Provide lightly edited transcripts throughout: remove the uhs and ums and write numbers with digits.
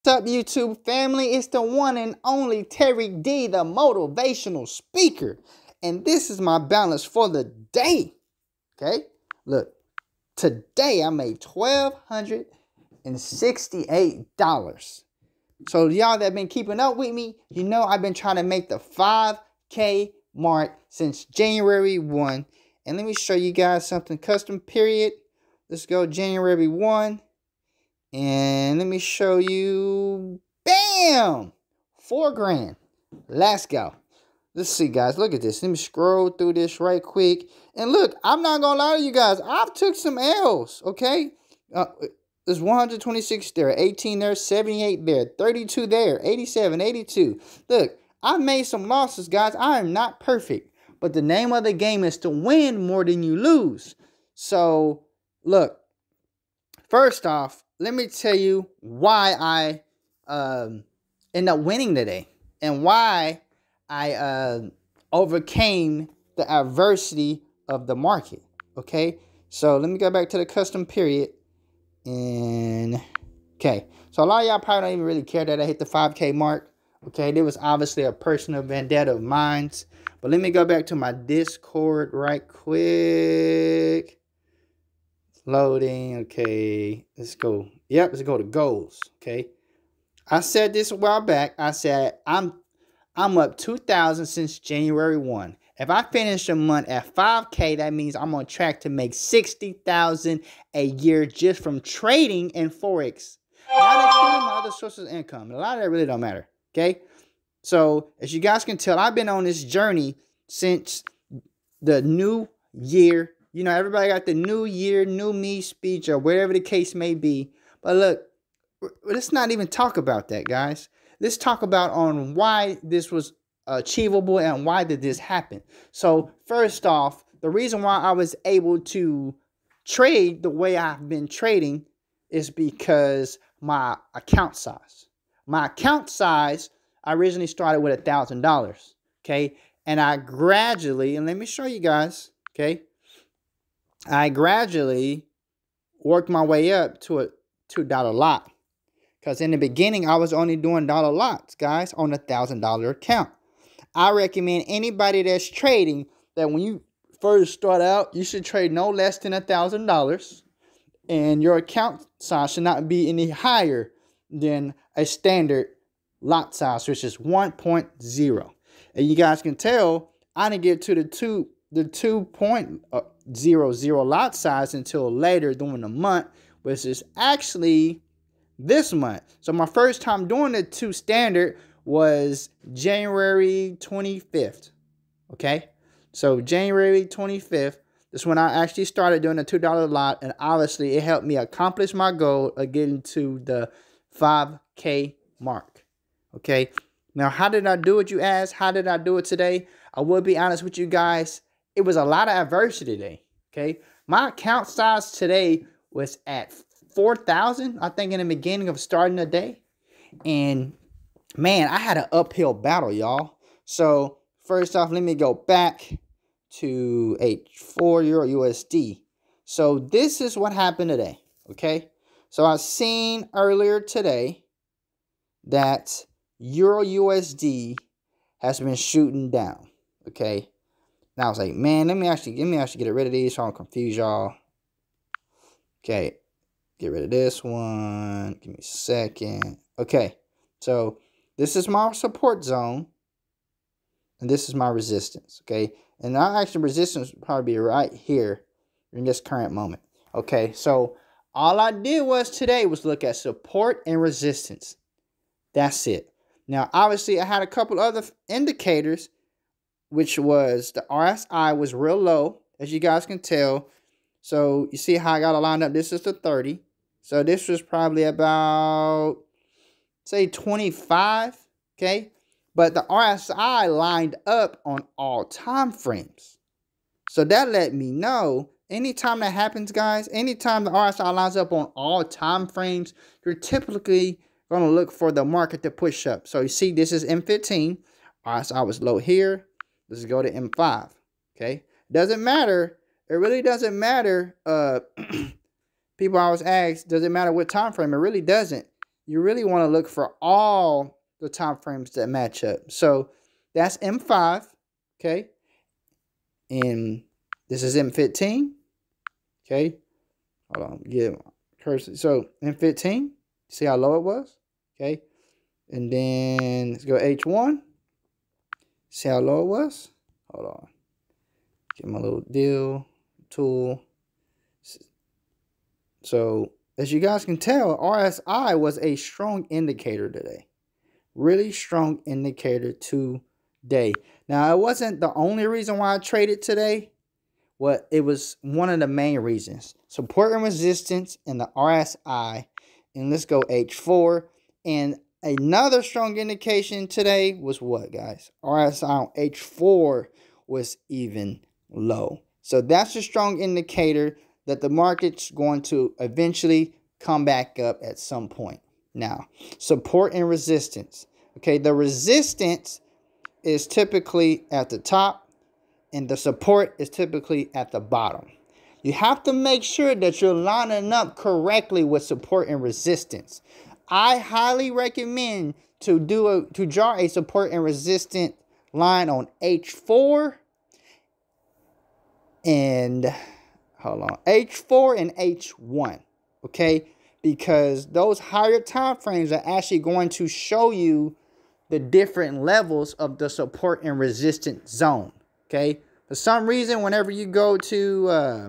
What's up, YouTube family? It's the one and only Terry D, the motivational speaker. And this is my balance for the day. Okay? Look, today I made $1,268. So y'all that been keeping up with me, you know I've been trying to make the 5K mark since January 1. And let me show you guys something custom period. Let's go January 1. And let me show you, bam, 4 grand. Let's go. Let's see, guys. Look at this. Let me scroll through this right quick. And look, I'm not going to lie to you guys. I've took some L's, okay? There's 126 there, 18 there, 78 there, 32 there, 87, 82. Look, I made some losses, guys. I am not perfect. But the name of the game is to win more than you lose. So, look, first off, let me tell you why I end up winning today and why I overcame the adversity of the market. Okay, so let me go back to the custom period. And okay, so a lot of y'all probably don't even really care that I hit the 5K mark. Okay, there was obviously a personal vendetta of mine. But let me go back to my Discord right quick. Loading. Okay, let's go. Yep, let's go to goals. Okay, I said this a while back. I said I'm up 2,000 since January 1. If I finish a month at 5K, that means I'm on track to make 60,000 a year just from trading and Forex. Not including my other sources of income. A lot of that really don't matter. Okay, so as you guys can tell, I've been on this journey since the new year. You know, everybody got the new year, new me speech or whatever the case may be. But look, let's not even talk about that, guys. Let's talk about on why this was achievable and why did this happen. So first off, the reason why I was able to trade the way I've been trading is because my account size. My account size, I originally started with $1,000. Okay. And I gradually, and let me show you guys, okay, I gradually worked my way up to a $2 lot. Because in the beginning, I was only doing dollar lots, guys, on a $1,000 account. I recommend anybody that's trading that when you first start out, you should trade no less than $1,000. And your account size should not be any higher than a standard lot size, which is 1.0. And you guys can tell, I didn't get to the 2.00 lot size until later during the month, which is actually this month. So my first time doing the 2 standard was January 25th. Okay, so January 25th is when I actually started doing the $2 lot, and obviously it helped me accomplish my goal of getting to the 5K mark. Okay, now how did I do it, you ask? How did I do it today? I will be honest with you guys. It was a lot of adversity today, okay? My account size today was at 4,000, I think, in the beginning of starting the day. And, man, I had an uphill battle, y'all. So, first off, let me go back to a €4 USD. So, this is what happened today, okay? So, I seen earlier today that Euro USD has been shooting down, okay? And I was like, man, let me actually get rid of these so I don't confuse y'all. Okay, get rid of this one. Give me a second. Okay, so this is my support zone, and this is my resistance. Okay, and our actual resistance would probably be right here in this current moment. Okay, so all I did today was look at support and resistance. That's it. Now, obviously, I had a couple other indicators, which was the RSI was real low, as you guys can tell. So you see how I got it lined up. This is the 30. So this was probably about, say, 25. Okay. But the RSI lined up on all time frames. So that let me know anytime that happens, guys, anytime the RSI lines up on all time frames, you're typically going to look for the market to push up. So you see, this is M15. RSI was low here. Let's go to M5. Okay. Doesn't matter. It really doesn't matter. People always ask, does it matter what time frame? It really doesn't. you really want to look for all the time frames that match up. So that's M5, okay? And this is M15, okay? Hold on, get my cursor. So M15, see how low it was, okay? And then let's go H1. See how low it was? Hold on. Get my little deal tool. So as you guys can tell, RSI was a strong indicator today. Really strong indicator today. Now, it wasn't the only reason why I traded today. It was one of the main reasons. Support and resistance in the RSI. And let's go H4. And another strong indication today was what, guys? RSI on H4 was even low. So that's a strong indicator that the market's going to eventually come back up at some point. Now, support and resistance. Okay, the resistance is typically at the top and the support is typically at the bottom. You have to make sure that you're lining up correctly with support and resistance. I highly recommend to draw a support and resistance line on H4 and H4 and H1, okay? Because those higher time frames are actually going to show you the different levels of the support and resistance zone, okay? For some reason, whenever you go to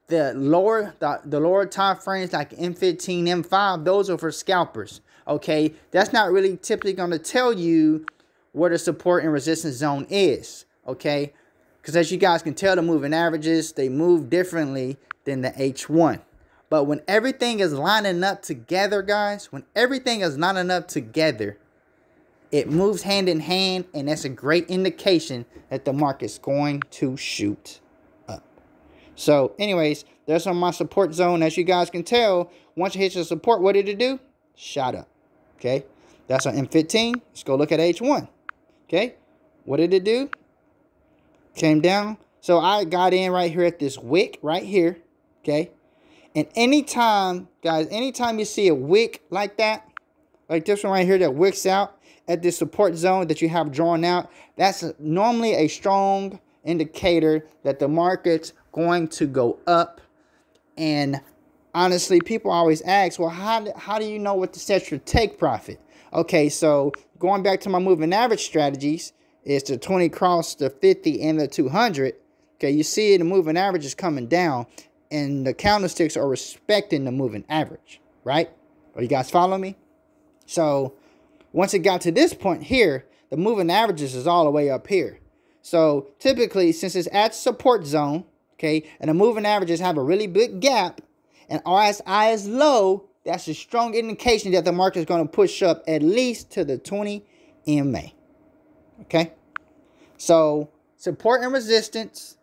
the lower time frames like M15, M5, those are for scalpers, okay? That's not really typically going to tell you where the support and resistance zone is, okay? Because as you guys can tell, the moving averages, they move differently than the H1. But when everything is lining up together, guys, when everything is lining up together, it moves hand in hand, and that's a great indication that the market's going to shoot up. So, anyways, there's on my support zone. As you guys can tell, once it hits the support, what did it do? Shot up. Okay, that's on M15. Let's go look at H1. Okay, what did it do? Came down. So I got in right here at this wick right here. Okay. And anytime, guys, anytime you see a wick like that, like this one right here that wicks out at this support zone that you have drawn out, that's normally a strong indicator that the market's going to go up. And honestly, people always ask, well, how do you know what to set your take profit? Okay, so going back to my moving average strategies, is the 20 cross the 50 and the 200. Okay, you see the moving average is coming down, and the candlesticks are respecting the moving average, right? Are you guys following me? So once it got to this point here, the moving averages is all the way up here. So typically, since it's at support zone, okay, and the moving averages have a really big gap, and RSI is low, that's a strong indication that the market is going to push up at least to the 20 EMA. Okay, so support and resistance,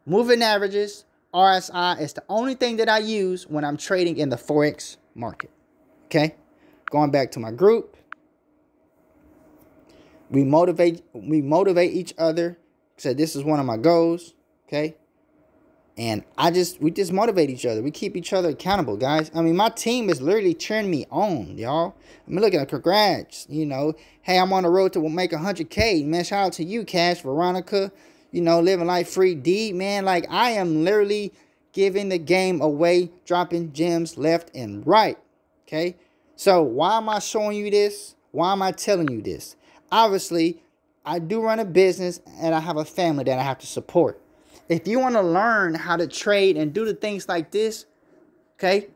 moving averages, RSI is the only thing that I use when I'm trading in the Forex market. Okay, going back to my group, we motivate each other. So this is one of my goals. Okay, and we just motivate each other. We keep each other accountable, guys. I mean, my team is literally cheering me on, y'all. I mean, look at congrats. You know, hey, I'm on the road to make 100K. Man, shout out to you, Cash, Veronica. You know, living life free D, man. Like, I am literally giving the game away, dropping gems left and right. Okay, so why am I showing you this? Why am I telling you this? Obviously, I do run a business and I have a family that I have to support. If you want to learn how to trade and do the things like this, okay,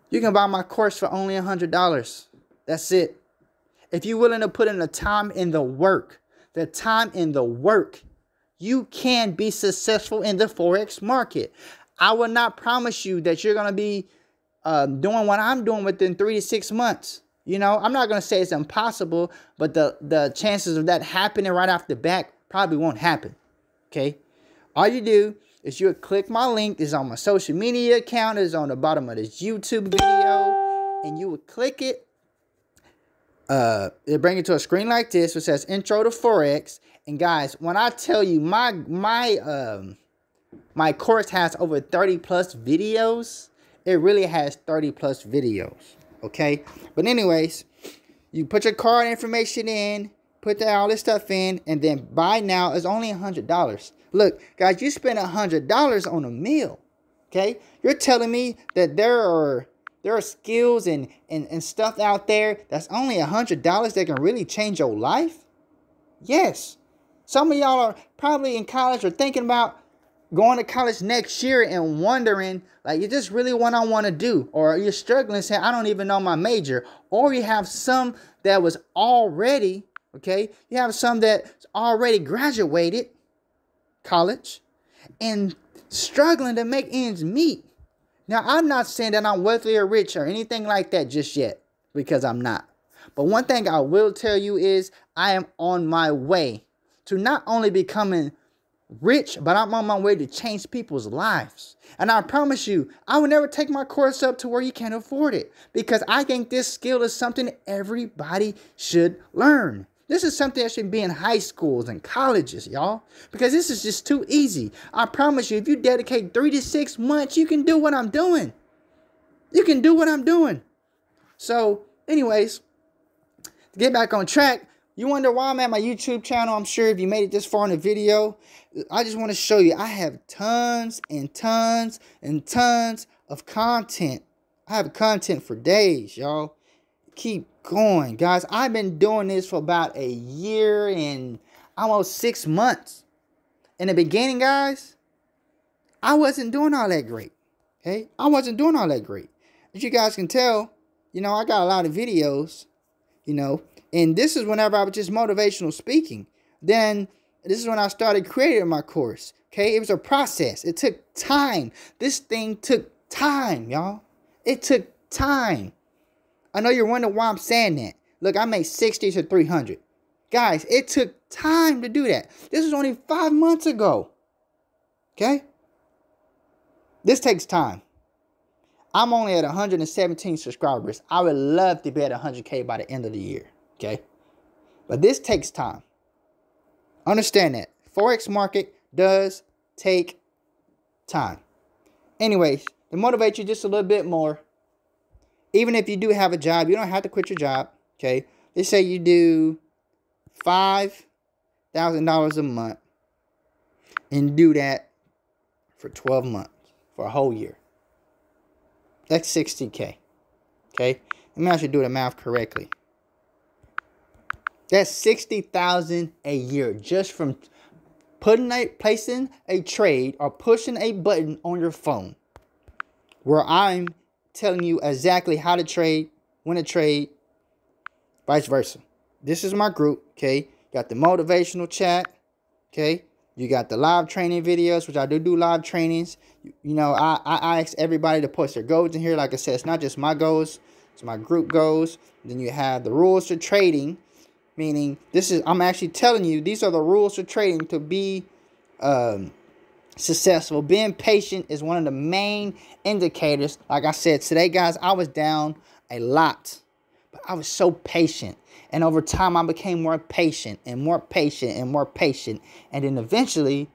you can buy my course for only $100. That's it. If you're willing to put in the time and the work, you can be successful in the Forex market. I will not promise you that you're going to be doing what I'm doing within 3 to 6 months. You know, I'm not going to say it's impossible, but the chances of that happening right off the bat probably won't happen. Okay. All you do is you click my link. It's on my social media account. It's on the bottom of this YouTube video. And you would click it. It'll bring you to a screen like this, which says Intro to Forex. And guys, when I tell you my course has over 30 plus videos, It really has 30 plus videos. Okay. But anyways, you put your card information in, put all this stuff in, and then buy now is only $100. Look, guys, you spend $100 on a meal. Okay. You're telling me that there are skills and stuff out there that's only $100 that can really change your life? Yes. Some of y'all are probably in college or thinking about going to college next year and wondering, like, is this really what I want to do? Or you're struggling saying, I don't even know my major. Or you have some that was already, okay, you have some that's already graduated college and struggling to make ends meet. Now, I'm not saying that I'm wealthy or rich or anything like that just yet, because I'm not. But one thing I will tell you is I am on my way to not only becoming rich, but I'm on my way to change people's lives. And I promise you, I will never take my course up to where you can't afford it, because I think this skill is something everybody should learn. This is something that should be in high schools and colleges, y'all, because this is just too easy. I promise you, if you dedicate 3 to 6 months, you can do what I'm doing. You can do what I'm doing. So, anyways, to get back on track, you wonder why I'm at my YouTube channel. I'm sure if you made it this far in the video, I just want to show you I have tons and tons and tons of content. I have content for days, y'all. Keep going, guys. I've been doing this for about a year and almost 6 months. In the beginning, guys, I wasn't doing all that great. Okay? I wasn't doing all that great. As you guys can tell, you know, I got a lot of videos, you know, and this is whenever I was just motivational speaking. Then this is when I started creating my course. Okay, it was a process. It took time. This thing took time, y'all. It took time. I know you're wondering why I'm saying that. Look, I made 60 to 300. Guys, it took time to do that. This was only 5 months ago. Okay? This takes time. I'm only at 117 subscribers. I would love to be at 100K by the end of the year. Okay? But this takes time. Understand that. Forex market does take time. Anyways, to motivate you just a little bit more, even if you do have a job, you don't have to quit your job. Okay? Let's say you do $5,000 a month and do that for 12 months, for a whole year. That's 60K. Okay? Let me actually do the math correctly. That's $60,000 a year just from placing a trade or pushing a button on your phone, where I'm telling you exactly how to trade, when to trade, vice versa. This is my group. Okay, got the motivational chat. Okay, you got the live training videos, which I do live trainings. You know, I ask everybody to post their goals in here. Like I said, it's not just my goals, it's my group goals. Then you have the rules to trading. Meaning, I'm actually telling you, these are the rules for trading to be successful. Being patient is one of the main indicators. Like I said, today, guys, I was down a lot. But I was so patient. And over time, I became more patient and more patient and more patient. And then eventually,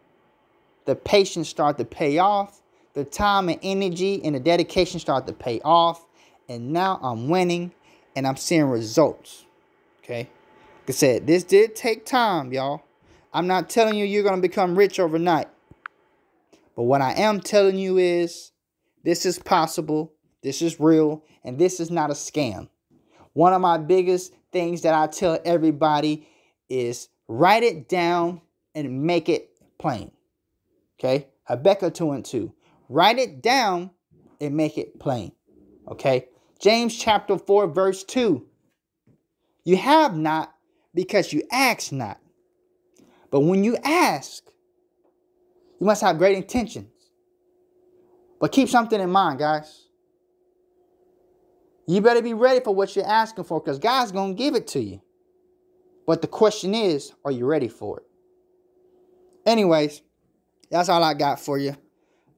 the patience started to pay off. The time and energy and the dedication started to pay off. And now I'm winning and I'm seeing results. Okay? Like I said, this did take time, y'all. I'm not telling you you're going to become rich overnight. But what I am telling you is this is possible, this is real, and this is not a scam. One of my biggest things that I tell everybody is write it down and make it plain. Okay? Habakkuk 2:2. Write it down and make it plain. Okay? James chapter 4 verse 2. You have not because you ask not. But when you ask, you must have great intentions. But keep something in mind, guys. You better be ready for what you're asking for, because God's going to give it to you. But the question is, are you ready for it? Anyways, that's all I got for you.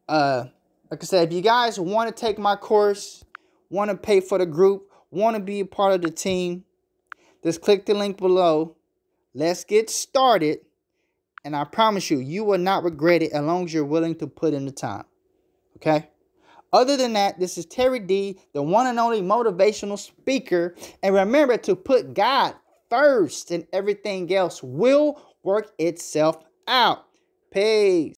Like I said, if you guys want to take my course, want to pay for the group, want to be a part of the team, just click the link below. Let's get started. And I promise you, you will not regret it as long as you're willing to put in the time. Okay? Other than that, this is Terry D, the one and only motivational speaker. And remember to put God first, and everything else will work itself out. Peace.